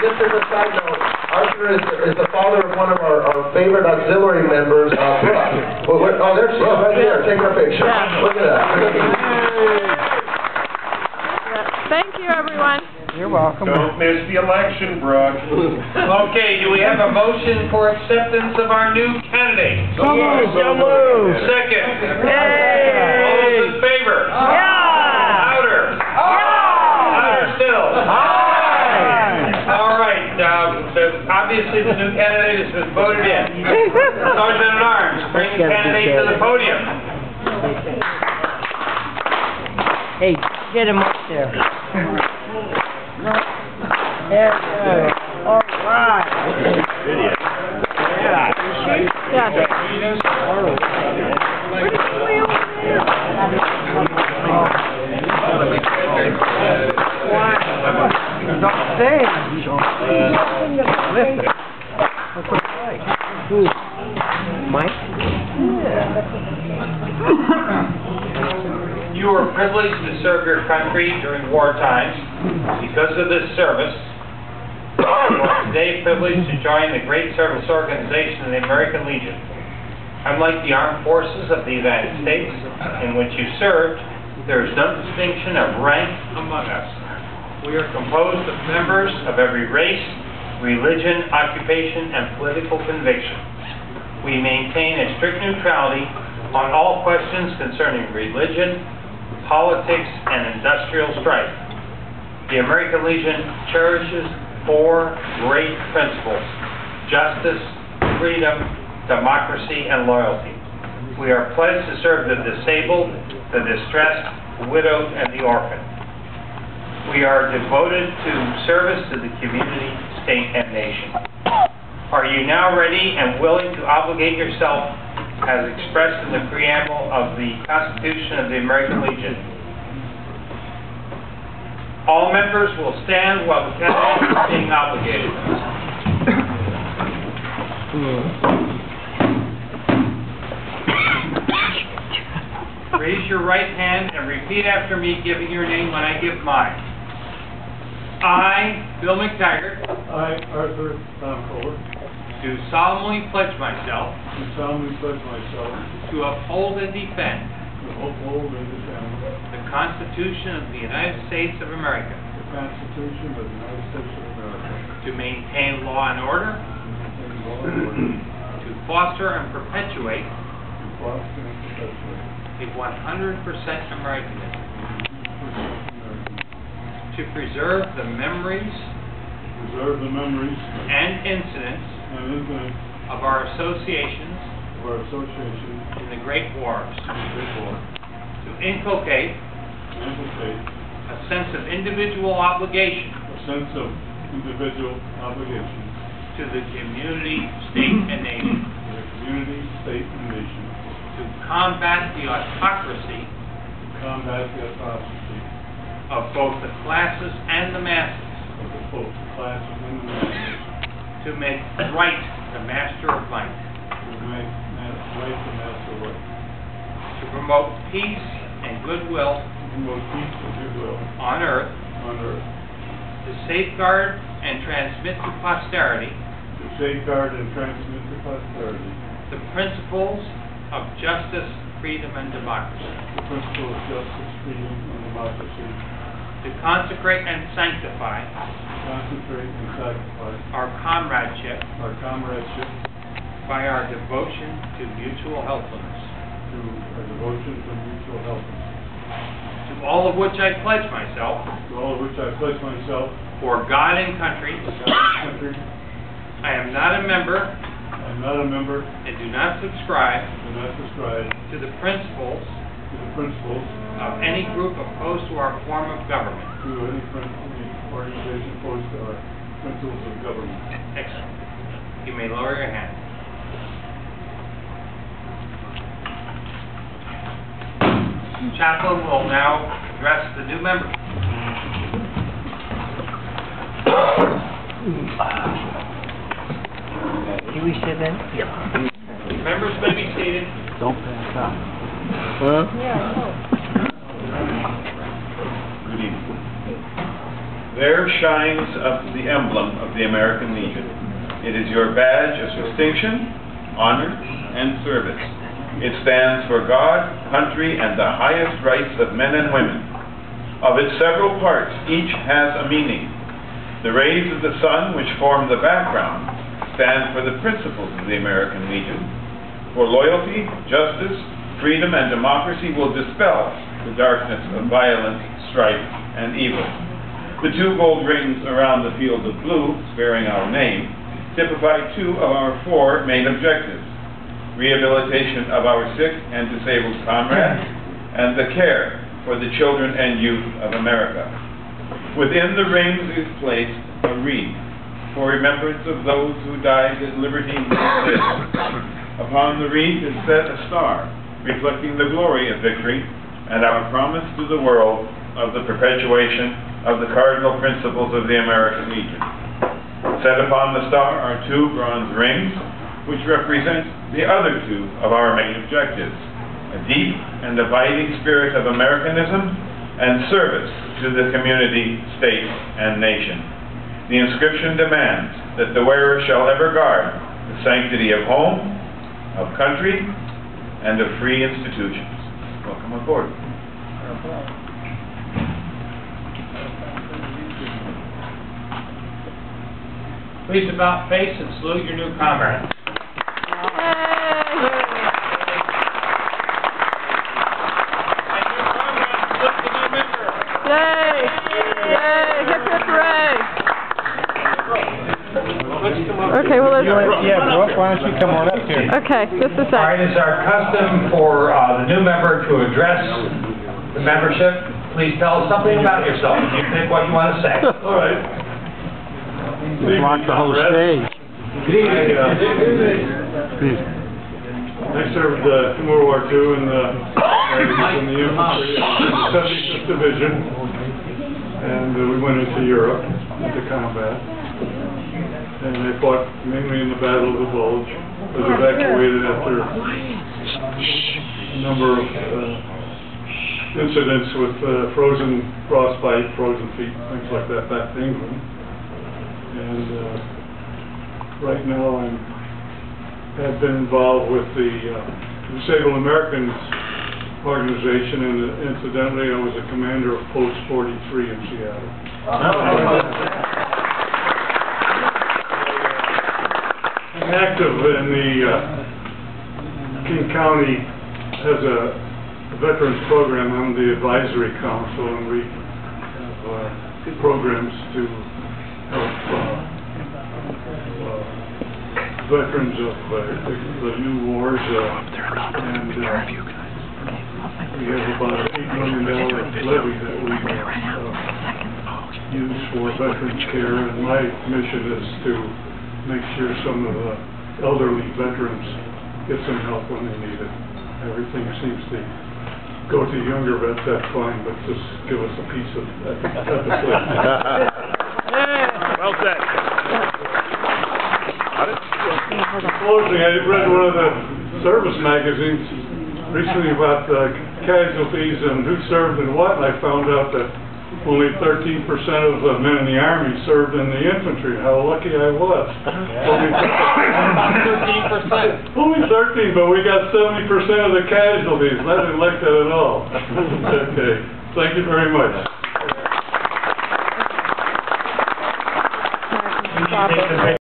just as a side note, Arthur is the father of one of our favorite auxiliary members, Brooke. Oh, there she is, right there. Take her picture. Look at that. Thank you, everyone. You're welcome. Don't miss the election, Brooke. Okay, do we have a motion for acceptance of our new candidate? So moved. Second. Yay! All those in favor? Yeah! Louder. Louder still. All right, obviously the new candidate has been voted in. Sergeant at Arms, bring the candidate to the podium. Hey, get him up there. There we go. All right. Yeah. Don't say. Listen. What's it like? Who? Mike? Yeah. You are privileged to serve your country during war times. Because of this service, you are today privileged to join the great service organization of the American Legion. Unlike the armed forces of the United States, in which you served, there is no distinction of rank among us. We are composed of members of every race, religion, occupation, and political conviction. We maintain a strict neutrality on all questions concerning religion, politics, and industrial strife. The American Legion cherishes four great principles: justice, freedom, democracy, and loyalty. We are pledged to serve the disabled, the distressed, the widowed, and the orphan. We are devoted to service to the community, state, and nation. Are you now ready and willing to obligate yourself as expressed in the preamble of the Constitution of the American Legion? All members will stand while the candidate is being obligated. Raise your right hand and repeat after me, giving your name when I give mine. I, Bill McTaggart, I, Arthur Dammkoehler, do solemnly pledge myself do solemnly pledge myself to uphold and defend to uphold and defend the Constitution of the United States of America, the Constitution of the United States of America, to maintain law and order, and law and order, to foster and perpetuate to foster and perpetuate a 100% Americanism, American, to preserve the memories preserve the memories and incidents and influence of our associations of our association in the Great Wars, in the Great War, to inculcate and advocate a sense of individual obligation a sense of individual obligation to the community, state, and nation, to the community, state, and nation, to combat the autocracy to combat the apostasy of both the classes and the masses, of both the classes and the masses, to make right the master of life, to make right the master right, to promote peace and goodwill to promote peace and goodwill on earth, on earth, to safeguard and transmit to posterity to safeguard and transmit to posterity the principles of justice, freedom, and democracy, the principle of justice, freedom, and democracy, to consecrate and sanctify concentrate and sacrifice our comradeship our comradeship by our devotion to mutual helpfulness, to our devotion to mutual help, to all of which I pledge myself, to all of which I pledge myself for God and country. for God and country. I am not a member I am not a member, and do not subscribe do not subscribe to the principles to the principles of any group opposed to our form of government. to any organization opposed to our principles of government. Excellent. You may lower your hand. Chaplain will now address the new member. Can we sit in? Yep. Members may be seated. Don't pass out. Huh? Good evening. There shines up the emblem of the American Legion. It is your badge of distinction, honor, and service. It stands for God, country, and the highest rights of men and women. Of its several parts, each has a meaning. The rays of the sun, which form the background, stand for the principles of the American Legion. For loyalty, justice, freedom, and democracy will dispel the darkness of violence, strife, and evil. The two gold rings around the field of blue, bearing our name, typify two of our four main objectives: rehabilitation of our sick and disabled comrades, and the care for the children and youth of America. Within the rings is placed a wreath for remembrance of those who died that liberty might live. Upon the wreath is set a star, reflecting the glory of victory and our promise to the world of the perpetuation of the cardinal principles of the American Legion. Set upon the star are two bronze rings, which represent the other two of our main objectives: a deep and abiding spirit of Americanism and service to the community, state, and nation. The inscription demands that the wearer shall ever guard the sanctity of home, of country, and of free institutions. Welcome aboard. Please about face and salute your new comrades. Yay! Yay! Hip hip hooray! Okay, well let's... Yeah, Brooke, why don't you come on up here? Okay, just a All right, sec. it's our custom for the new member to address the membership. Please tell us something about yourself. You pick what you want to say. All right. Block the whole stage. Good evening. I served in World War II in the infantry, in the 75th Division, and we went into Europe into combat. And I fought mainly in the Battle of the Bulge. Was evacuated after a number of incidents with frozen frostbite, frozen feet, things like that back to England. And right now have been involved with the Disabled Americans organization, and incidentally I was a commander of Post 43 in Seattle. I'm active in the King County has a veterans program. I'm the advisory council, and we have programs to help veterans of the new wars, and we have about an $8 million levy that we use for veterans care, and my mission is to make sure some of the elderly veterans get some help when they need it. Everything seems to go to younger vets, that's fine, but just give us a piece of that. Well said. Closing, I read one of the service magazines recently about casualties and who served and what, and I found out that only 13% of the men in the Army served in the infantry. How lucky I was. 13%. Only 13, but we got 70% of the casualties. I didn't like that at all. Okay. Thank you very much. We need to take the